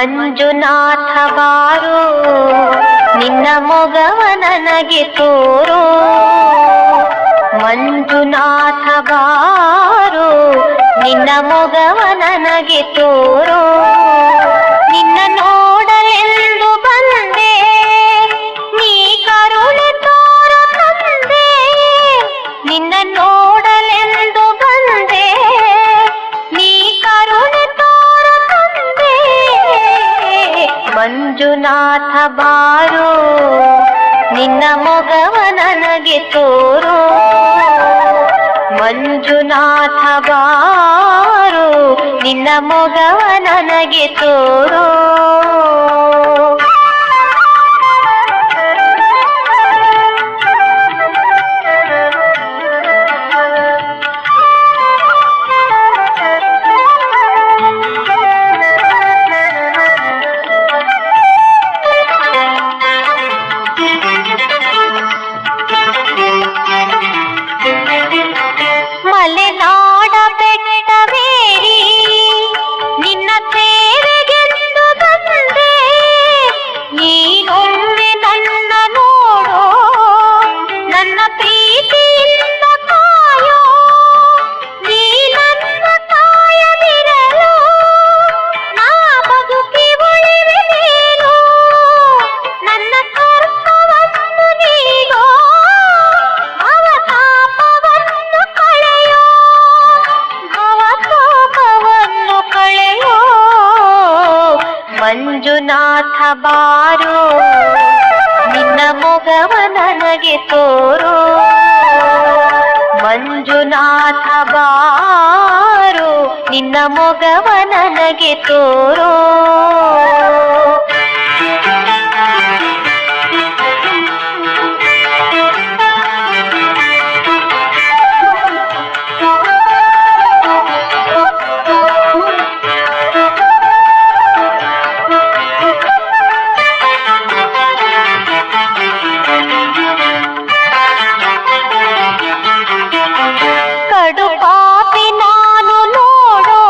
ಮಂಜುನಾಥ ಬಾರೋ ನಿನ್ನ ಮೊಗವ ನನಗೆ ತೋರೋ. ಮಂಜುನಾಥ ಬಾರೋ ನಿನ್ನ ಮೊಗವ ನನಗೆ ತೋರೋ. ನಿನ್ನ ನೋಡಲೆಂದು ಬಂದೆ ನೀ ಕರುಣೆ ತೋರು ತಂದೆ. ನಿನ್ನ ನೋಡಲೆಂದು ಬಂದೆ ನೀ ಕರುಣೆ ತೋರು ತಂದೆ. ಮಂಜುನಾಥ ಬಾರೋ ನಿನ್ನ ಮೊಗವ ನನಗೆ ತೋರೋ. ಮಂಜುನಾಥ ಬಾರೋ ನಿನ್ನ ಮೊಗವ ನನಗೆ ತೋರೋ. ಮಲೆನಾಡ ಬೆಟ್ಟವೇರಿ ನಿನ್ನ ಸೇವೆಗೆಂದು ಬಂದೆ. ನೀನೊಮ್ಮೆ ನನ್ನ ನೋಡೋ ನನ್ನ ಪ್ರೀತಿಯಿಂದ ಕಾಯೋ. ನೀ ನನ್ನ ಕಾಯದಿರಲು ನಾ ಬದುಕಿ ಉಳಿವೆನೇನು. ನನ್ನ ಕರ್ತವನ್ನು ನೀಗೋ ಅವತಾಪವನ್ನು ಕಳೆಯೋ. ಅವತಾಪವನ್ನು ಕಳೆಯೋ. ಮಂಜುನಾಥ ಬಾರೋ ನಿನ್ನ ಮೊಗವ ನನಗೆ ತೋರೋ. ಮಂಜುನಾಥ ಬಾರೋ ನಿನ್ನ ಮೊಗವ ನನಗೆ ತೋರೋ. ಕಡು ಪಾಪಿ ನಾನು ನೋಡೋ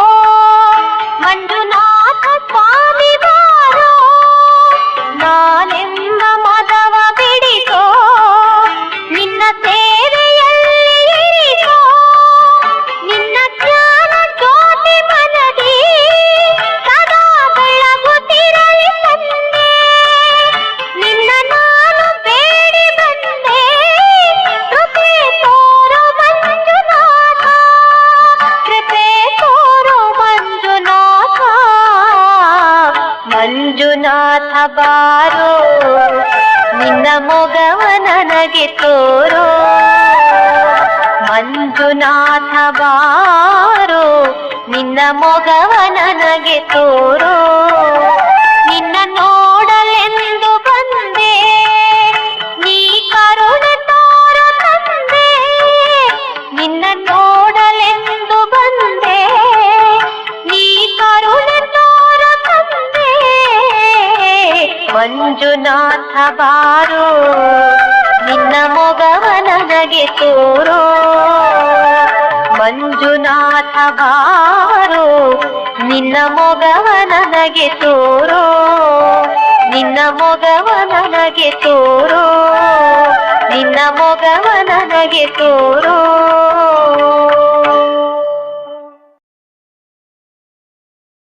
ಮಂಜುನಾಥ ಸ್ವಾಮಿ ಬಾರೋ. ನಾನೆಂಬ ಮದವ ಬಿಡಿಸೋ ನಿನ್ನ ಸೇವೆಯಲ್ಲಿ ಇರಿಸೋ. ನಿನ್ನ ಜ್ಞಾನ ಜ್ಯೋತಿ ಮನದಿ ಸದಾ ಬೆಳಗುತ್ತಿರಲಿ ತಂದೆ. ನಿನ್ನ ನಾನು ಬೇಡಿ ಬಂದೆ ಕೃಪೆ ತೋರೋ ಮಂಜುನಾಥ. ಕೃಪೆ ತೋರೋ ಮಂಜುನಾಥ. ಮಂಜುನಾಥ ಬಾರೋ ನಿನ್ನ ಮೊಗವ ನನಗೆ ತೋರೋ. ಮಂಜುನಾಥ ಬಾರೋ ನಿನ್ನ ಮೊಗವ ನನಗೆ ತೋರೋ. ನಿನ್ನ ನೋಡಲೆಂದು ಬಂದೆ ನೀ ಕರುಣೆ ತೋರು ತಂದೆ. ನಿನ್ನ ನೋಡಲೆಂದು ಬಂದೆ ನೀ ಕರುಣೆ ತೋರು ತಂದೆ. ಮಂಜುನಾಥ ಬಾರೋ ನಿನ್ನ ಮೊಗವ ನನಗೆ ತೋರೋ. ಮಂಜುನಾಥ ಬಾರೋ ನಿನ್ನ ಮೊಗವ ನನಗೆ ತೋರೋ. ನಿನ್ನ ಮೊಗವ ನನಗೆ ತೋರೋ. ನಿನ್ನ ಮೊಗವ ನನಗೆ ತೋರೋ.